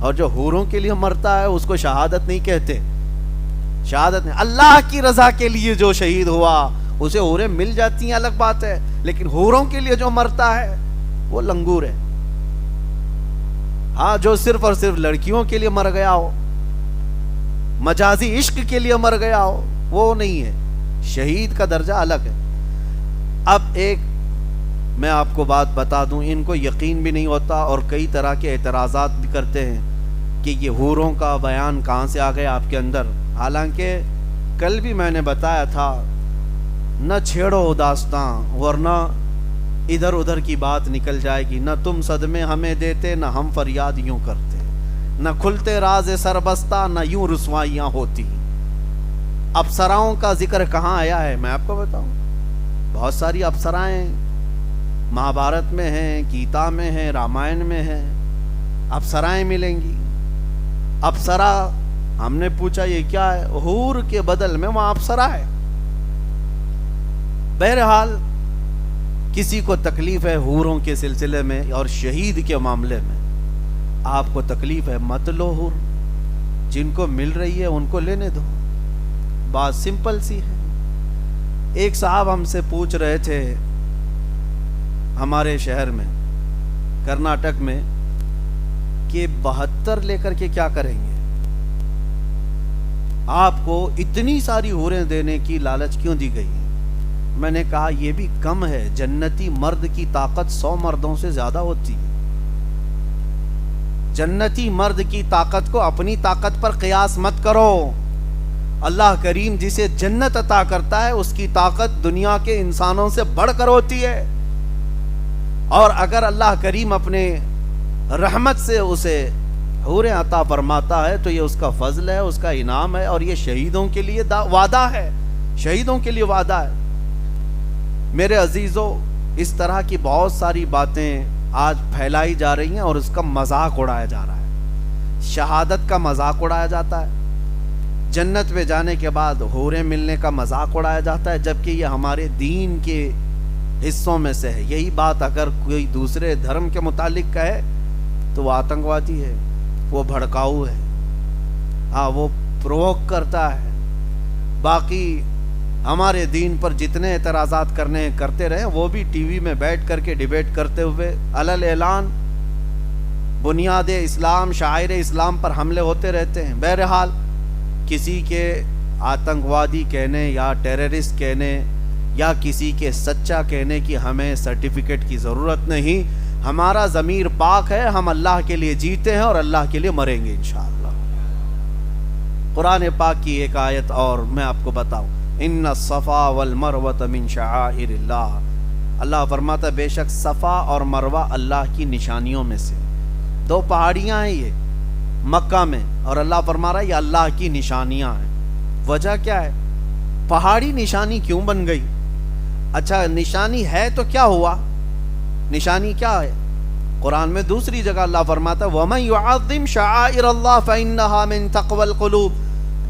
اور جو حوروں کے لیے مرتا ہے اس کو شہادت نہیں کہتے، شہادت نہیں۔ اللہ کی رضا کے لیے جو شہید ہوا اسے حوریں مل جاتی ہیں الگ بات ہے، لیکن حوروں کے لیے جو مرتا ہے وہ لنگور ہے۔ ہاں جو صرف اور صرف لڑکیوں کے لیے مر گیا ہو، مجازی عشق کے لیے مر گیا ہو، وہ نہیں ہے. شہید کا درجہ الگ ہے. اب ایک میں آپ کو بات بتا دوں، ان کو یقین بھی نہیں ہوتا اور کئی طرح کے اعتراضات بھی کرتے ہیں کہ یہ حوروں کا بیان کہاں سے آ گیا آپ کے اندر. حالانکہ کل بھی میں نے بتایا تھا، نہ چھیڑو داستاں ورنہ ادھر ادھر کی بات نکل جائے گی. نہ تم صدمے ہمیں دیتے، نہ ہم فریاد یوں کرتے، نہ کھلتے راز سربستہ، نہ یوں رسوائیاں ہوتی. اپسراؤں کا ذکر کہاں آیا ہے میں آپ کو بتاؤں. بہت ساری اپسرائیں مہابھارت میں ہیں، گیتا میں ہیں، رامائن میں ہیں. اپسرائیں ملیں گی. اپسرا ہم نے پوچھا یہ کیا ہے، حور کے بدل میں وہاں اپسرا ہے. بہرحال کسی کو تکلیف ہے حوروں کے سلسلے میں اور شہید کے معاملے میں، آپ کو تکلیف ہے مت لو حور، جن کو مل رہی ہے ان کو لینے دو. بات سمپل سی ہے. ایک صاحب ہم سے پوچھ رہے تھے ہمارے شہر میں کرناٹک میں کہ 72 لے کر کے کیا کریں گے، آپ کو اتنی ساری حوریں دینے کی لالچ کیوں دی گئی ہے. میں نے کہا یہ بھی کم ہے، جنتی مرد کی طاقت 100 مردوں سے زیادہ ہوتی ہے. جنتی مرد کی طاقت کو اپنی طاقت پر قیاس مت کرو. اللہ کریم جسے جنت عطا کرتا ہے اس کی طاقت دنیا کے انسانوں سے بڑھ کر ہوتی ہے. اور اگر اللہ کریم اپنے رحمت سے اسے حوریں عطا فرماتا ہے تو یہ اس کا فضل ہے، اس کا انعام ہے. اور یہ شہیدوں کے لیے وعدہ ہے، شہیدوں کے لیے وعدہ ہے. میرے عزیزو، اس طرح کی بہت ساری باتیں آج پھیلائی جا رہی ہیں اور اس کا مذاق اڑایا جا رہا ہے. شہادت کا مذاق اڑایا جاتا ہے، جنت میں جانے کے بعد حوریں ملنے کا مذاق اڑایا جاتا ہے، جبکہ یہ ہمارے دین کے حصوں میں سے ہے. یہی بات اگر کوئی دوسرے دھرم کے متعلق کہے تو وہ آتنکوادی ہے، وہ بھڑکاؤ ہے، ہاں وہ پرووک کرتا ہے. باقی ہمارے دین پر جتنے اعتراضات کرتے رہے وہ بھی ٹی وی میں بیٹھ کر کے ڈیبیٹ کرتے ہوئے علل اعلان بنیاد اسلام، شاعر اسلام پر حملے ہوتے رہتے ہیں. بہرحال کسی کے آتنکوادی کہنے یا ٹیررسٹ کہنے یا کسی کے سچا کہنے کی ہمیں سرٹیفکیٹ کی ضرورت نہیں. ہمارا ضمیر پاک ہے، ہم اللہ کے لیے جیتے ہیں اور اللہ کے لیے مریں گے انشاءاللہ. قرآن پاک کی ایک آیت اور میں آپ کو بتاؤں، ان الصفا والمروہ من شعائر اللہ. اللہ فرماتا ہے بے شک صفا اور مروہ اللہ کی نشانیوں میں سے. 2 پہاڑیاں ہیں یہ مکہ میں، اور اللہ فرما رہا ہے یہ اللہ کی نشانیاں ہیں. وجہ کیا ہے؟ پہاڑی نشانی کیوں بن گئی؟ اچھا نشانی ہے تو کیا ہوا؟ نشانی کیا ہے؟ قرآن میں دوسری جگہ اللہ فرماتا ہے وَمَن يُعَظِّمْ شَعَائِرَ اللَّهِ فَإِنَّهَا مِن تَقْوَى الْقُلُوبِ.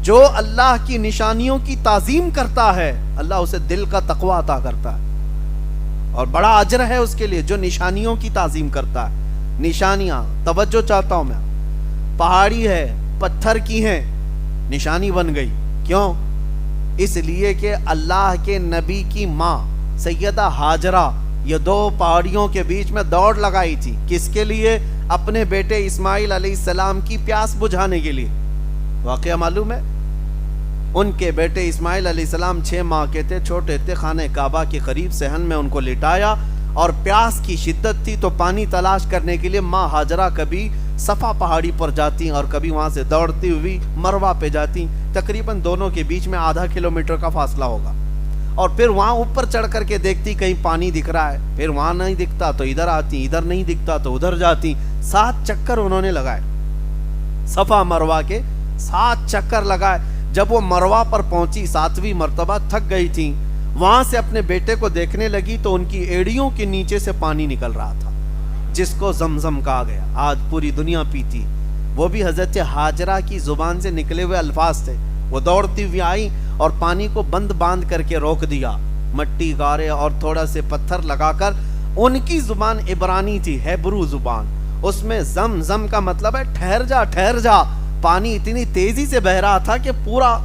جو اللہ کی نشانیوں کی تعظیم کرتا ہے اللہ اسے دل کا تقوی عطا کرتا ہے، اور بڑا اجر ہے اس کے لیے جو نشانیوں کی تعظیم کرتا ہے. نشانیاں توجہ چاہتا ہوں میں، پہاڑی ہے، پتھر کی ہیں، نشانی بن گئی. کیوں؟ اس لیے کہ اللہ کے نبی کی ماں سیدہ ہاجرہ یہ 2 پہاڑیوں کے بیچ میں دوڑ لگائی تھی. کس کے لیے؟ اپنے بیٹے اسماعیل علیہ السلام کی پیاس بجھانے کے لیے. واقعہ معلوم ہے، ان کے بیٹے اسماعیل علیہ السلام 6 ماہ کے تھے، چھوٹے تھے. خانہ کعبہ کے قریب صحن میں ان کو لٹایا اور پیاس کی شدت تھی تو پانی تلاش کرنے کے لیے ماں ہاجرہ کبھی صفا پہاڑی پر جاتی اور کبھی وہاں سے دوڑتی ہوئی مروہ پہ جاتی. تقریباً دونوں کے بیچ میں ½ کلومیٹر کا فاصلہ ہوگا. اور پھر وہاں اوپر چڑھ کر کے دیکھتی کہیں پانی دکھ رہا ہے، پھر وہاں نہیں دکھتا تو ادھر آتی، ادھر نہیں دکھتا تو ادھر جاتی. 7 چکر انہوں نے لگائے، صفا مروہ کے 7 چکر لگائے. جب وہ مروہ پر پہنچی 7ویں مرتبہ تھک گئی تھی، وہاں سے اپنے بیٹے کو دیکھنے لگی تو ان کی ایڑیوں کے نیچے سے پانی نکل رہا تھا جس کو زمزم کہا گیا. آج پوری دنیا پیتی. وہ بھی حضرت ہاجرہ کی زبان سے نکلے ہوئے الفاظ تھے. وہ دوڑتی ہوئی آئی اور پانی کو بند باندھ کر کے روک دیا. مٹی گارے اور تھوڑا سے پتھر لگا کر. ان کی زبان عبرانی تھی، ہیبرو زبان. اس میں زمزم کا مطلب ہے ٹھہر جا ٹھہر جا. پانی اتنی تیزی سے بہ رہا تھا کہ پورا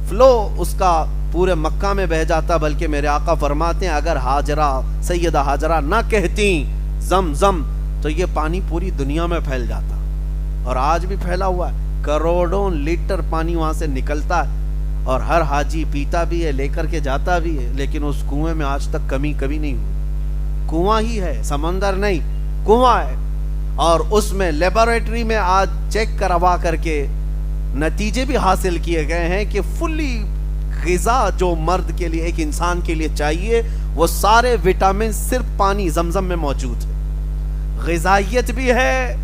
فلو اس کا پورے مکہ میں بہ جاتا. بلکہ میرے آقا فرماتے ہیں اگر ہاجرہ سیدہ ہاجرہ نہ کہتی زم زم تو یہ پانی پوری دنیا میں پھیل جاتا، اور آج بھی پھیلا ہوا ہے، کروڑوں لیٹر پانی وہاں سے نکلتا ہے، اور ہر حاجی پیتا بھی ہے، لے کر کے جاتا بھی ہے، لیکن اس کنویں میں آج تک کمی کبھی نہیں ہوئی۔ کنواں ہی ہے، سمندر نہیں، کنواں ہے، اور اس میں لیبارٹری میں آج چیک کروا کر کے نتیجے بھی حاصل کیے گئے ہیں کہ فلی غذا جو مرد کے لیے، ایک انسان کے لیے چاہیے، وہ سارے وٹامن صرف پانی زمزم میں موجود ہے۔ غذائیت بھی ہے،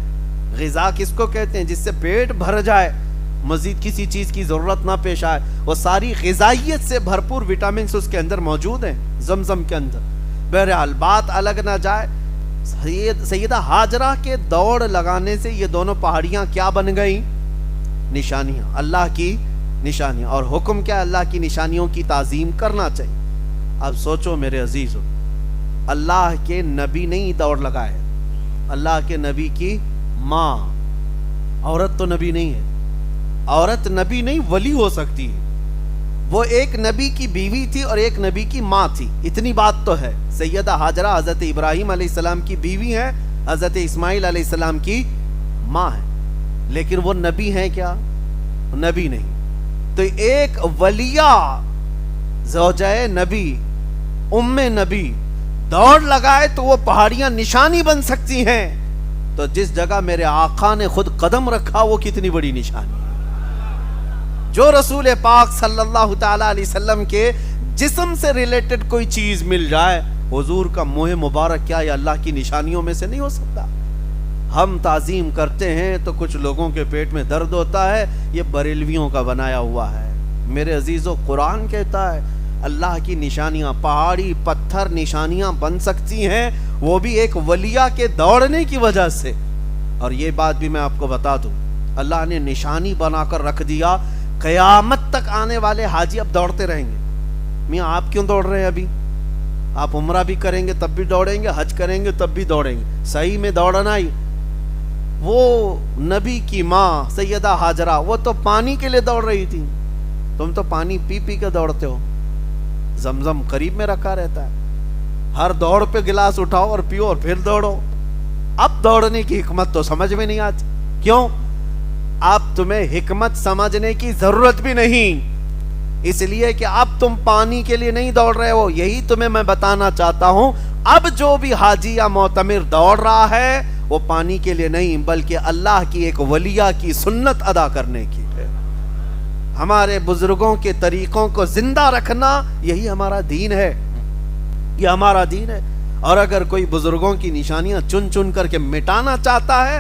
غذا کس کو کہتے ہیں؟ جس سے پیٹ بھر جائے، مزید کسی چیز کی ضرورت نہ پیش آئے، وہ ساری غذائیت سے بھرپور وٹامنز اس کے اندر موجود ہیں زمزم کے اندر۔ بہرحال بات الگ نہ جائے، سیدہ ہاجرہ کے دوڑ لگانے سے یہ دونوں پہاڑیاں کیا بن گئیں؟ نشانیاں، اللہ کی نشانیاں، اور حکم کیا؟ اللہ کی نشانیوں کی تعظیم کرنا چاہیے۔ اب سوچو میرے عزیزو، اللہ کے نبی نہیں دوڑ لگائے، اللہ کے نبی کی ماں، عورت تو نبی نہیں ہے، عورت نبی نہیں ولی ہو سکتی ہے، وہ ایک نبی کی بیوی تھی اور ایک نبی کی ماں تھی، اتنی بات تو ہے۔ سیدہ ہاجرہ حضرت ابراہیم علیہ السلام کی بیوی ہے، حضرت اسماعیل علیہ السلام کی ماں ہے، لیکن وہ نبی ہیں کیا؟ نبی نہیں۔ تو ایک ولیہ زوجہ نبی، ام نبی دوڑ لگائے تو وہ پہاڑیاں نشانی بن سکتی ہیں، تو جس جگہ میرے آقا نے خود قدم رکھا وہ کتنی بڑی نشانی ہے۔ جو رسول پاک صلی اللہ تعالی علیہ وسلم کے جسم سے ریلیٹڈ کوئی چیز مل جائے، حضور کا منہ مبارک کیا یہ اللہ کی نشانیوں میں سے نہیں ہو سکتا؟ ہم تعظیم کرتے ہیں تو کچھ لوگوں کے پیٹ میں درد ہوتا ہے، یہ بریلویوں کا بنایا ہوا ہے۔ میرے عزیزو، قرآن کہتا ہے اللہ کی نشانیاں، پہاڑی پتھر نشانیاں بن سکتی ہیں، وہ بھی ایک ولیہ کے دوڑنے کی وجہ سے۔ اور یہ بات بھی میں آپ کو بتا دوں، اللہ نے نشانی بنا کر رکھ دیا، قیامت تک آنے والے حاجی اب دوڑتے رہیں گے۔ میاں آپ کیوں دوڑ رہے ہیں؟ ابھی آپ عمرہ بھی کریں گے تب بھی دوڑیں گے، حج کریں گے تب بھی دوڑیں گے، صحیح میں دوڑنا ہی۔ وہ نبی کی ماں سیدہ ہاجرہ، وہ تو پانی کے لیے دوڑ رہی تھی، تم تو پانی پی پی کے دوڑتے ہو، زمزم قریب میں رکھا رہتا ہے، ہر دوڑ پہ گلاس اٹھاؤ اور پیو اور پھر دوڑو۔ اب دوڑنے کی حکمت تو سمجھ میں نہیں آتی، کیوں؟ اب تمہیں حکمت سمجھنے کی ضرورت بھی نہیں، اس لیے کہ اب تم پانی کے لیے نہیں دوڑ رہے ہو۔ یہی تمہیں میں بتانا چاہتا ہوں، اب جو بھی حاجی یا معتمر دوڑ رہا ہے وہ پانی کے لیے نہیں، بلکہ اللہ کی ایک ولیہ کی سنت ادا کرنے کی ہے۔ ہمارے بزرگوں کے طریقوں کو زندہ رکھنا یہی ہمارا دین ہے، یہ ہمارا دین ہے۔ اور اگر کوئی بزرگوں کی نشانیاں چن چن کر کے مٹانا چاہتا ہے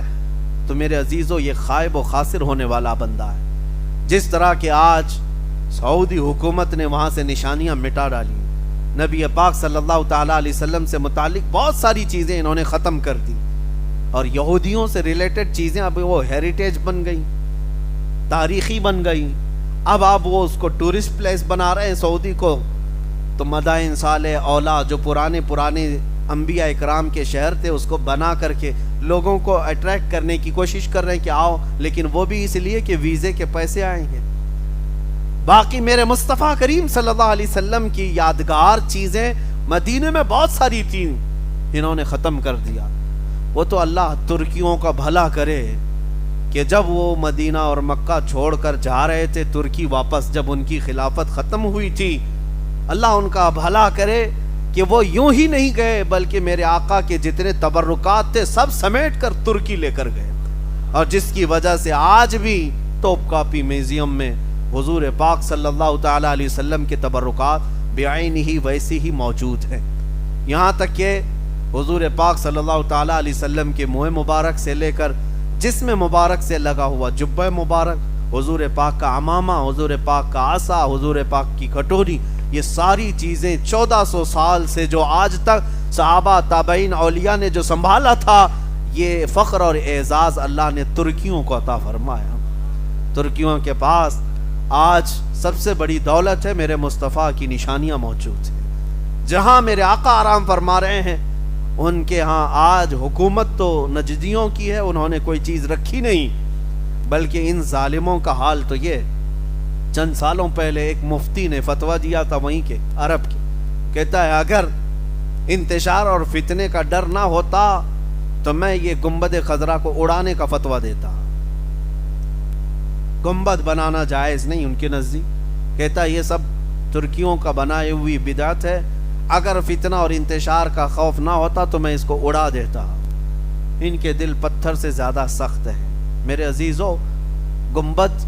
تو میرے عزیزو یہ خائب و خاسر ہونے والا بندہ ہے۔ جس طرح کہ آج سعودی حکومت نے وہاں سے نشانیاں مٹا ڈالی، نبی پاک صلی اللہ تعالیٰ علیہ وسلم سے متعلق بہت ساری چیزیں انہوں نے ختم کر دی، اور یہودیوں سے ریلیٹڈ چیزیں اب وہ ہیریٹیج بن گئی، تاریخی بن گئی۔ اب آپ وہ اس کو ٹورسٹ پلیس بنا رہے ہیں سعودی کو، تو مدائن صالح اولا جو پرانے انبیاء اکرام کے شہر تھے اس کو بنا کر کے لوگوں کو اٹریکٹ کرنے کی کوشش کر رہے ہیں کہ آؤ، لیکن وہ بھی اس لیے کہ ویزے کے پیسے آئیں گے۔ باقی میرے مصطفیٰ کریم صلی اللہ علیہ وسلم کی یادگار چیزیں مدینے میں بہت ساری تھیں، انہوں نے ختم کر دیا۔ وہ تو اللہ ترکیوں کا بھلا کرے کہ جب وہ مدینہ اور مکہ چھوڑ کر جا رہے تھے ترکی واپس، جب ان کی خلافت ختم ہوئی تھی، اللہ ان کا بھلا کرے کہ وہ یوں ہی نہیں گئے بلکہ میرے آقا کے جتنے تبرکات تھے سب سمیٹ کر ترکی لے کر گئے، اور جس کی وجہ سے آج بھی توپ کاپی میوزیم میں حضور پاک صلی اللہ تعالیٰ علیہ وسلم کے تبرکات بعین ہی ویسی ہی موجود ہیں۔ یہاں تک کہ حضور پاک صلی اللہ تعالیٰ علیہ وسلم کے منہ مبارک سے لے کر جسم مبارک سے لگا ہوا جبہ مبارک، حضور پاک کا عمامہ، حضور پاک کا عصا، حضور پاک کی کٹوری، یہ ساری چیزیں 1400 سال سے جو آج تک صحابہ تابعین اولیاء نے جو سنبھالا تھا، یہ فخر اور اعزاز اللہ نے ترکیوں کو عطا فرمایا۔ ترکیوں کے پاس آج سب سے بڑی دولت ہے، میرے مصطفیٰ کی نشانیاں موجود ہیں۔ جہاں میرے آقا آرام فرما رہے ہیں ان کے ہاں آج حکومت تو نجدیوں کی ہے، انہوں نے کوئی چیز رکھی نہیں، بلکہ ان ظالموں کا حال تو یہ، چند سالوں پہلے ایک مفتی نے فتویٰ دیا تھا وہیں کے عرب کے، کہتا ہے اگر انتشار اور فتنے کا ڈر نہ ہوتا تو میں یہ گنبد خضرا کو اڑانے کا فتویٰ دیتا. گنبد بنانا جائز نہیں ان کے نزدیک. کہتا یہ سب ترکیوں کا بنائے ہوئی بدعت ہے. اگر فتنہ اور انتشار کا خوف نہ ہوتا تو میں اس کو اڑا دیتا. ان کے دل پتھر سے زیادہ سخت ہے. میرے عزیزو, گنبد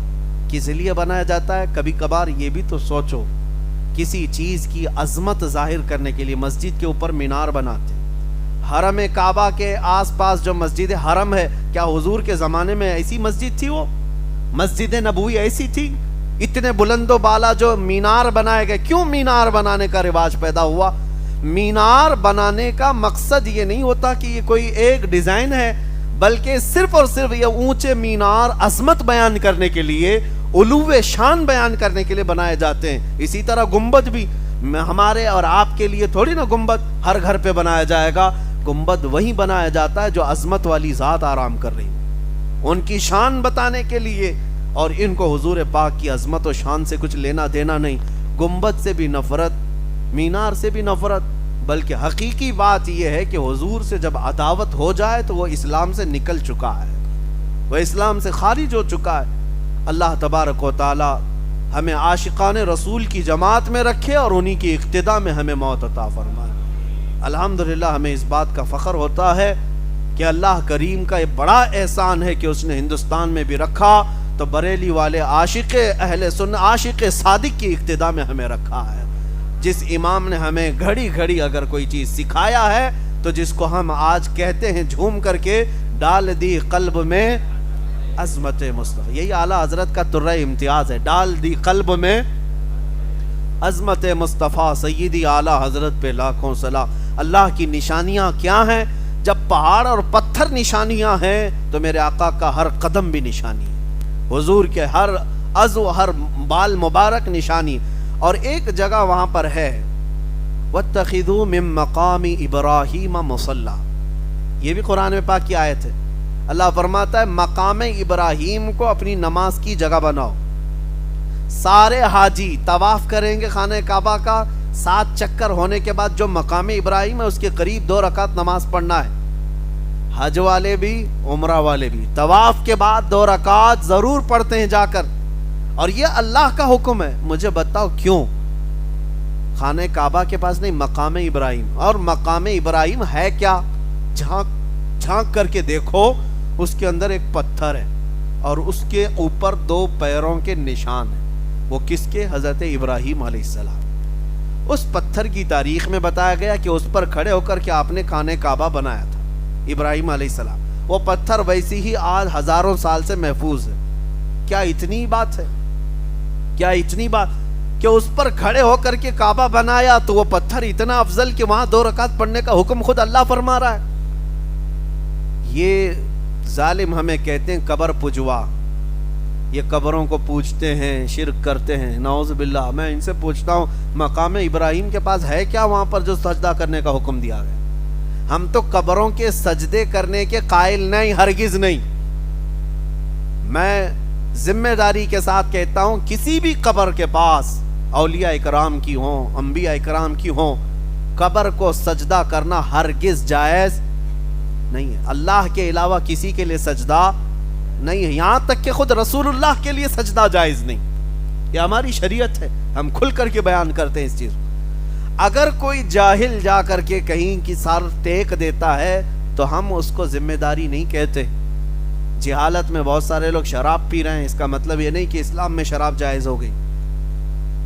کس لیے بنایا جاتا ہے؟ کبھی کبھار یہ بھی تو سوچو, کسی چیز کی عظمت ظاہر کرنے کے لیے مسجد کے اوپر مینار بناتے. حرم کعبہ کے آس پاس جو مسجد حرم ہے, کیا حضور کے زمانے میں ایسی مسجد تھی؟ وہ مسجد نبوی ایسی تھی؟ اتنے بلند و بالا جو مینار بنائے گئے. کیوں مینار بنانے کا رواج پیدا ہوا؟ مینار بنانے کا مقصد یہ نہیں ہوتا کہ یہ کوئی ایک ڈیزائن ہے, بلکہ صرف اور صرف یہ اونچے مینار عظمت بیان کرنے کے لیے, علو شان بیان کرنے کے لیے بنائے جاتے ہیں. اسی طرح گنبد بھی ہمارے اور آپ کے لیے تھوڑی نا گنبد ہر گھر پہ بنایا جائے گا. گنبد وہی بنایا جاتا ہے جو عظمت والی ذات آرام کر رہی, ان کی شان بتانے کے لیے. اور ان کو حضور پاک کی عظمت و شان سے کچھ لینا دینا نہیں. گنبد سے بھی نفرت, مینار سے بھی نفرت. بلکہ حقیقی بات یہ ہے کہ حضور سے جب عداوت ہو جائے تو وہ اسلام سے نکل چکا ہے, وہ اسلام سے خارج ہو چکا ہے. اللہ تبارک و تعالی ہمیں عاشقان رسول کی جماعت میں رکھے اور انہی کی اقتداء میں ہمیں موت عطا فرمائے. الحمدللہ ہمیں اس بات کا فخر ہوتا ہے کہ اللہ کریم کا ایک بڑا احسان ہے کہ اس نے ہندوستان میں بھی رکھا تو بریلی والے عاشق اہل سنت, عاشق صادق کی اقتداء میں ہمیں رکھا ہے. جس امام نے ہمیں گھڑی گھڑی اگر کوئی چیز سکھایا ہے تو جس کو ہم آج کہتے ہیں جھوم کر کے, ڈال دی قلب میں عظمت مصطفیٰ. یہی اعلیٰ حضرت کا ترہ امتیاز ہے, ڈال دی قلب میں عظمت مصطفیٰ. سیدی اعلیٰ حضرت پہ لاکھوں سلام. اللہ کی نشانیاں کیا ہیں؟ جب پہاڑ اور پتھر نشانیاں ہیں تو میرے آقا کا ہر قدم بھی نشانی ہے, حضور کے ہر عضو ہر بال مبارک نشانی. اور ایک جگہ وہاں پر ہے وَاتَّخِذُوا مِن مَّقَامِ إِبْرَاهِيمَ مُصَلًّى, یہ بھی قرآن میں پاک کی آیت ہے. اللہ فرماتا ہے مقام ابراہیم کو اپنی نماز کی جگہ بناؤ. سارے حاجی طواف کریں گے خانہ کعبہ کا, 7 چکر ہونے کے بعد جو مقام ابراہیم ہے اس کے قریب 2 رکعت نماز پڑھنا ہے. حج والے بھی عمرہ والے بھی طواف کے بعد 2 رکعت ضرور پڑھتے ہیں جا کر. اور یہ اللہ کا حکم ہے. مجھے بتاؤ کیوں؟ خانہ کعبہ کے پاس نہیں, مقام ابراہیم. اور مقام ابراہیم ہے کیا؟ جھانک کر کے دیکھو, اس کے اندر ایک پتھر ہے اور اس کے اوپر 2 پیروں کے نشان ہیں. وہ کس کے؟ حضرت ابراہیم علیہ السلام. اس پتھر کی تاریخ میں بتایا گیا کہ اس پر کھڑے ہو کر کے آپ نے خانہ کعبہ بنایا تھا, ابراہیم علیہ السلام. وہ پتھر ویسی ہی آج ہزاروں سال سے محفوظ ہے. کیا اتنی بات ہے؟ کیا اتنی بات کہ اس پر کھڑے ہو کر کے کعبہ بنایا تو وہ پتھر اتنا افضل کہ وہاں 2 رکعت پڑھنے کا حکم خود اللہ فرما رہا ہے. یہ ظالم ہمیں کہتے ہیں قبر پجوا, یہ قبروں کو پوجتے ہیں, شرک کرتے ہیں, نعوذ باللہ. میں ان سے پوچھتا ہوں مقام ابراہیم کے پاس ہے کیا وہاں پر جو سجدہ کرنے کا حکم دیا گیا؟ ہم تو قبروں کے سجدے کرنے کے قائل نہیں, ہرگز نہیں. میں ذمہ داری کے ساتھ کہتا ہوں کسی بھی قبر کے پاس, اولیاء اکرام کی ہوں, انبیاء اکرام کی ہوں, قبر کو سجدہ کرنا ہرگز جائز نہیں ہے. اللہ کے علاوہ کسی کے لیے سجدہ نہیں ہے, یہاں تک کہ خود رسول اللہ کے لیے سجدہ جائز نہیں. یہ ہماری شریعت ہے, ہم کھل کر کے بیان کرتے ہیں اس چیز. اگر کوئی جاہل جا کر کے کہیں کی سر ٹیک دیتا ہے تو ہم اس کو ذمہ داری نہیں کہتے. جہالت میں بہت سارے لوگ شراب پی رہے ہیں, اس کا مطلب یہ نہیں کہ اسلام میں شراب جائز ہو گئی.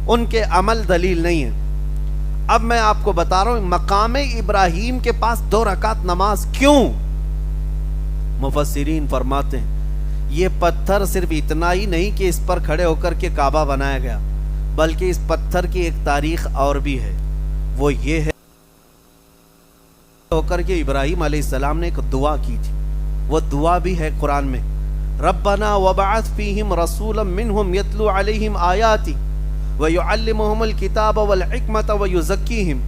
ان کے عمل دلیل نہیں ہے. اب میں آپ کو بتا رہا ہوں مقام ابراہیم کے پاس 2 رکعت نماز کیوں؟ مفسرین فرماتے ہیں یہ پتھر صرف اتنا ہی نہیں کہ اس پر کھڑے ہو کر کے کعبہ بنایا گیا, بلکہ اس پتھر کی ایک تاریخ اور بھی ہے. وہ یہ ہے ہو کر کے ابراہیم علیہ السلام نے ایک دعا کی تھی. وہ دعا بھی ہے قرآن میں, ربنا وبعث فیہم رسولا منہم یتلو علیہم آیاتی وَيُعَلِّمُهُمُ الْكِتَابَ وَالْحِكْمَةَ وَيُزَكِّيهِمْ.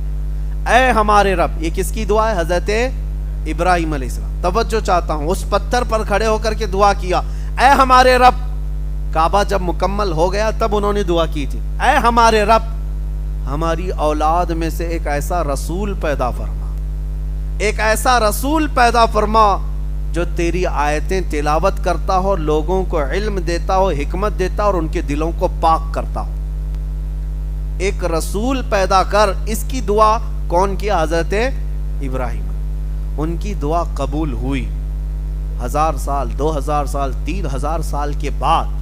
اے ہمارے رب, یہ کس کی دعا ہے؟ حضرت ابراہیم علیہ السلام. توجہ چاہتا ہوں, اس پتھر پر کھڑے ہو کر کے دعا کیا, اے ہمارے رب. کعبہ جب مکمل ہو گیا تب انہوں نے دعا کی تھی, اے ہمارے رب ہماری اولاد میں سے ایک ایسا رسول پیدا فرما, ایک ایسا رسول پیدا فرما جو تیری آیتیں تلاوت کرتا ہو، لوگوں کو علم دیتا ہو، حکمت دیتا ہو اور ان کے دلوں کو پاک کرتا ہو. ایک رسول پیدا کر. اس کی دعا کون کی؟ حضرت ابراہیم. ان کی دعا قبول ہوئی. 1000 سال، 2000 سال، 3000 سال کے بعد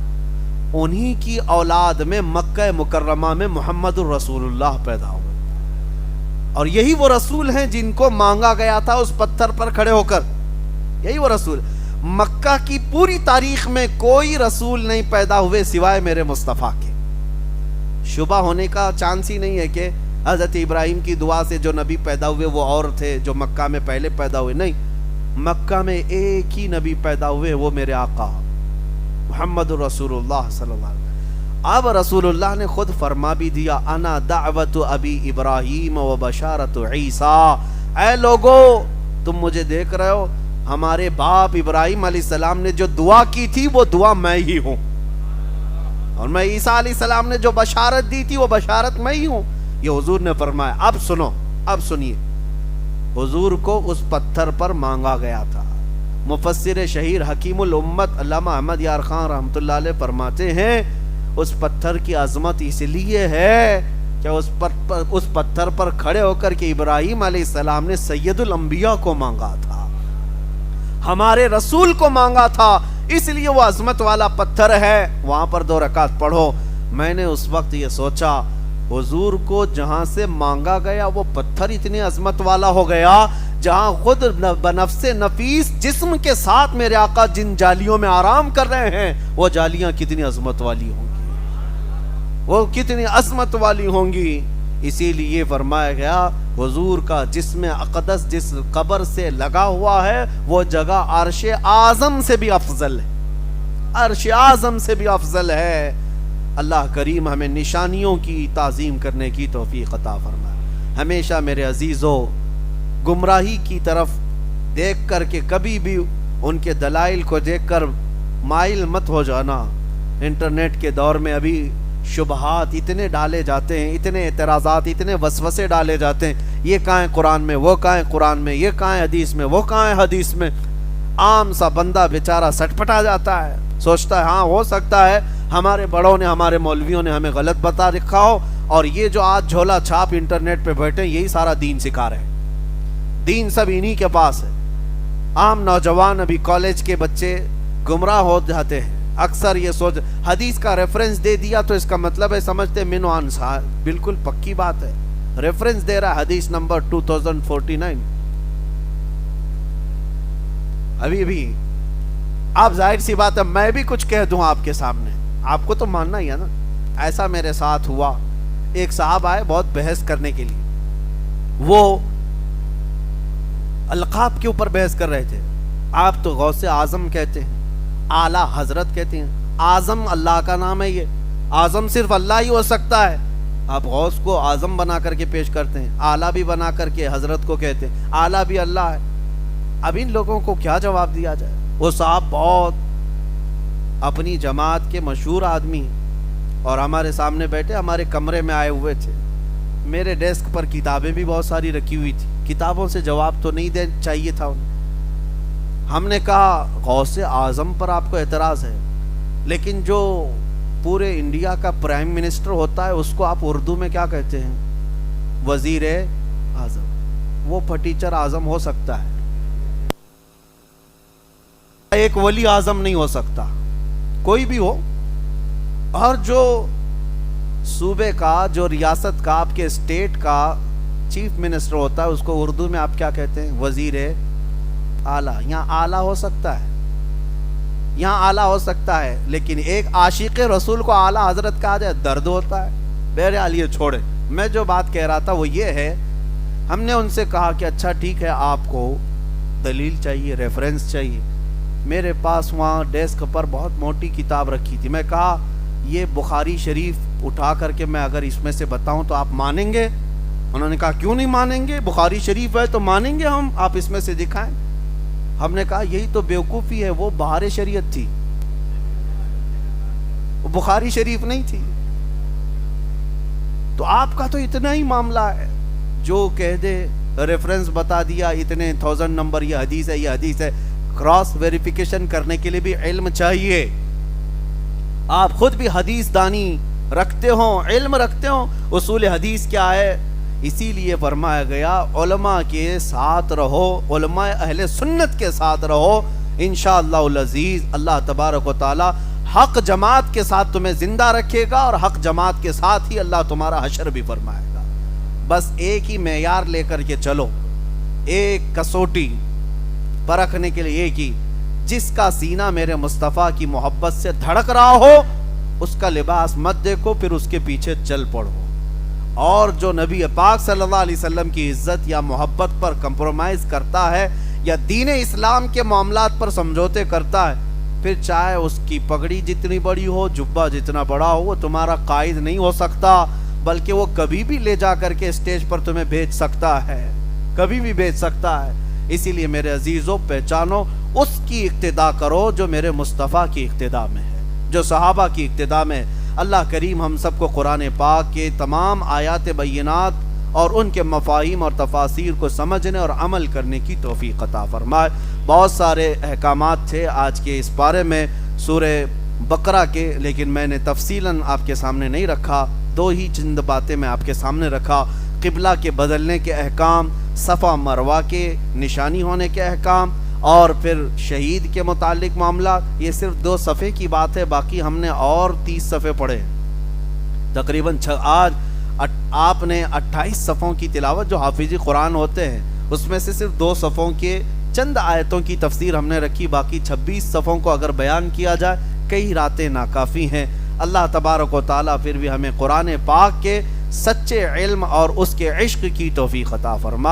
انہی کی اولاد میں مکہ مکرمہ میں محمد الرسول اللہ پیدا ہوئے. اور یہی وہ رسول ہیں جن کو مانگا گیا تھا اس پتھر پر کھڑے ہو کر. یہی وہ رسول. مکہ کی پوری تاریخ میں کوئی رسول نہیں پیدا ہوئے سوائے میرے مصطفیٰ کے. شبہ ہونے کا چانس ہی نہیں ہے کہ حضرت ابراہیم کی دعا سے جو نبی پیدا ہوئے وہ اور تھے جو مکہ میں پہلے پیدا ہوئے. نہیں، مکہ میں ایک ہی نبی پیدا ہوئے، وہ میرے آقا محمد رسول اللہ صلی اللہ علیہ وسلم. اب رسول اللہ نے خود فرما بھی دیا، انا دعوت ابی ابراہیم و بشارت عیسیٰ. اے لوگو، تم مجھے دیکھ رہے ہو، ہمارے باپ ابراہیم علیہ السلام نے جو دعا کی تھی وہ دعا میں ہی ہوں، اور میں عیسیٰ علیہ السلام نے جو بشارت دی تھی وہ بشارت میں ہی ہوں. یہ حضور نے فرمایا. اب سنو، اب سنیے. حضور کو اس پتھر پر مانگا گیا تھا. مفسر شہیر حکیم الامت علامہ احمد یار خان رحمۃ اللہ علیہ فرماتے ہیں اس پتھر کی عظمت اس لیے ہے کہ اس پتھر پر کھڑے ہو کر کے ابراہیم علیہ السلام نے سید الانبیاء کو مانگا تھا، ہمارے رسول کو مانگا تھا، اس لیے وہ عظمت والا پتھر ہے. وہاں پر 2 رکعت پڑھو. میں نے اس وقت یہ سوچا، حضور کو جہاں سے مانگا گیا وہ پتھر اتنی عظمت والا ہو گیا، جہاں خود بنفس نفیس جسم کے ساتھ میرے آقا جن جالیوں میں آرام کر رہے ہیں وہ جالیاں کتنی عظمت والی ہوں گی، وہ کتنی عظمت والی ہوں گی. اسی لیے فرمایا گیا حضور کا جسم اقدس جس قبر سے لگا ہوا ہے وہ جگہ عرش اعظم سے بھی افضل ہے، عرش اعظم سے بھی افضل ہے. اللہ کریم ہمیں نشانیوں کی تعظیم کرنے کی توفیق عطا فرمائے. ہمیشہ میرے عزیزو گمراہی کی طرف دیکھ کر کے کبھی بھی ان کے دلائل کو دیکھ کر مائل مت ہو جانا. انٹرنیٹ کے دور میں ابھی شبہات اتنے ڈالے جاتے ہیں، اتنے اعتراضات، اتنے وسوسے ڈالے جاتے ہیں. یہ کہاں ہے قرآن میں، وہ کہاں ہے قرآن میں، یہ کہاں ہے حدیث میں، وہ کہاں ہے حدیث میں. عام سا بندہ بیچارہ سٹ پٹا جاتا ہے، سوچتا ہے ہاں ہو سکتا ہے ہمارے بڑوں نے، ہمارے مولویوں نے ہمیں غلط بتا رکھا ہو، اور یہ جو آج جھولا چھاپ انٹرنیٹ پہ بیٹھے یہی سارا دین سکھا رہے ہیں. دین سب انہی کے پاس ہے. عام نوجوان ابھی کالج کے بچے گمراہ ہو جاتے ہیں. اکثر یہ سوچ حدیث کا ریفرنس دے دیا تو اس کا مطلب ہے سمجھتے من و انصار. بالکل پکی بات ہے. ریفرنس دے رہا ہے حدیث نمبر 2049. ابھی بھی آپ ظاہر سی بات ہے میں بھی کچھ کہہ دوں آپ کے سامنے، آپ کو تو ماننا ہی ہے نا. ایسا میرے ساتھ ہوا، ایک صاحب آئے بہت بحث کرنے کے لیے. وہ القاب کے اوپر بحث کر رہے تھے. آپ تو غوث اعظم کہتے ہیں، اعلیٰ حضرت کہتے ہیں. اعظم اللہ کا نام ہے، یہ اعظم صرف اللہ ہی ہو سکتا ہے. آپ غوث کو اعظم بنا کر کے پیش کرتے ہیں، اعلیٰ بھی بنا کر کے حضرت کو کہتے ہیں، اعلیٰ بھی اللہ ہے. اب ان لوگوں کو کیا جواب دیا جائے؟ وہ صاحب بہت اپنی جماعت کے مشہور آدمی اور ہمارے سامنے بیٹھے، ہمارے کمرے میں آئے ہوئے تھے. میرے ڈیسک پر کتابیں بھی بہت ساری رکھی ہوئی تھی، کتابوں سے جواب تو نہیں دے چاہیے تھا انہیں. ہم نے کہا غوث اعظم پر آپ کو اعتراض ہے، لیکن جو پورے انڈیا کا پرائم منسٹر ہوتا ہے اس کو آپ اردو میں کیا کہتے ہیں؟ وزیر اعظم. وہ پھٹیچر اعظم ہو سکتا ہے، ایک ولی اعظم نہیں ہو سکتا، کوئی بھی ہو. اور جو صوبے کا، جو ریاست کا، آپ کے اسٹیٹ کا چیف منسٹر ہوتا ہے اس کو اردو میں آپ کیا کہتے ہیں؟ وزیر اعلیٰ. یہاں اعلیٰ ہو سکتا ہے، یہاں اعلیٰ ہو سکتا ہے، لیکن ایک عاشق رسول کو اعلیٰ حضرت کہا جائے درد ہوتا ہے. بہرحال یہ چھوڑے. میں جو بات کہہ رہا تھا وہ یہ ہے، ہم نے ان سے کہا کہ اچھا ٹھیک ہے آپ کو دلیل چاہیے، ریفرنس چاہیے. میرے پاس وہاں ڈیسک پر بہت موٹی کتاب رکھی تھی. میں کہا یہ بخاری شریف اٹھا کر کے میں اگر اس میں سے بتاؤں تو آپ مانیں گے؟ انہوں نے کہا کیوں نہیں مانیں گے، بخاری شریف ہے تو مانیں گے ہم، آپ اس میں سے دکھائیں. ہم نے کہا یہی تو بیوقوفی ہے، وہ بہار شریعت تھی، وہ بخاری شریف نہیں تھی. تو آپ کا تو اتنا ہی معاملہ ہے، جو کہہ دے ریفرنس بتا دیا اتنے 1000 نمبر یہ حدیث ہے، یہ حدیث ہے. کراس ویریفیکیشن کرنے کے لیے بھی علم چاہیے. آپ خود بھی حدیث دانی رکھتے ہوں، علم رکھتے ہوں اصول حدیث کیا ہے. اسی لیے فرمایا گیا علماء کے ساتھ رہو، علماء اہل سنت کے ساتھ رہو، انشاءاللہ العزیز اللہ تبارک و تعالی حق جماعت کے ساتھ تمہیں زندہ رکھے گا، اور حق جماعت کے ساتھ ہی اللہ تمہارا حشر بھی فرمائے گا. بس ایک ہی معیار لے کر کے چلو، ایک کسوٹی پرکھنے کے لیے ایک ہی، جس کا سینہ میرے مصطفیٰ کی محبت سے دھڑک رہا ہو اس کا لباس مت دیکھو، پھر اس کے پیچھے چل پڑو. اور جو نبی پاک صلی اللہ علیہ وسلم کی عزت یا محبت پر کمپرومائز کرتا ہے یا دین اسلام کے معاملات پر سمجھوتے کرتا ہے، پھر چاہے اس کی پگڑی جتنی بڑی ہو، جبہ جتنا بڑا ہو، وہ تمہارا قائد نہیں ہو سکتا، بلکہ وہ کبھی بھی لے جا کر کے اسٹیج پر تمہیں بھیج سکتا ہے، کبھی بھی بھیج سکتا ہے. اسی لیے میرے عزیزوں پہچانو، اس کی اقتداء کرو جو میرے مصطفیٰ کی اقتداء میں ہے، جو صحابہ کی اقتداء میں. اللہ کریم ہم سب کو قرآن پاک کے تمام آیات بینات اور ان کے مفاہیم اور تفاسیر کو سمجھنے اور عمل کرنے کی توفیق عطا فرمائے. بہت سارے احکامات تھے آج کے اس بارے میں سورہ بقرہ کے، لیکن میں نے تفصیلاً آپ کے سامنے نہیں رکھا. دو ہی چند باتیں میں آپ کے سامنے رکھا: قبلہ کے بدلنے کے احکام، صفا مروہ کے نشانی ہونے کے احکام، اور پھر شہید کے متعلق معاملات. یہ صرف 2 صفحے کی بات ہے، باقی ہم نے اور 30 صفحے پڑھے. تقریباً آج آپ نے 28 صفحوں کی تلاوت جو حافظی قرآن ہوتے ہیں اس میں سے صرف 2 صفحوں کے چند آیتوں کی تفسیر ہم نے رکھی. باقی 26 صفحوں کو اگر بیان کیا جائے کئی راتیں ناکافی ہیں. اللہ تبارک و تعالیٰ پھر بھی ہمیں قرآن پاک کے سچے علم اور اس کے عشق کی توفیق عطا فرمائے.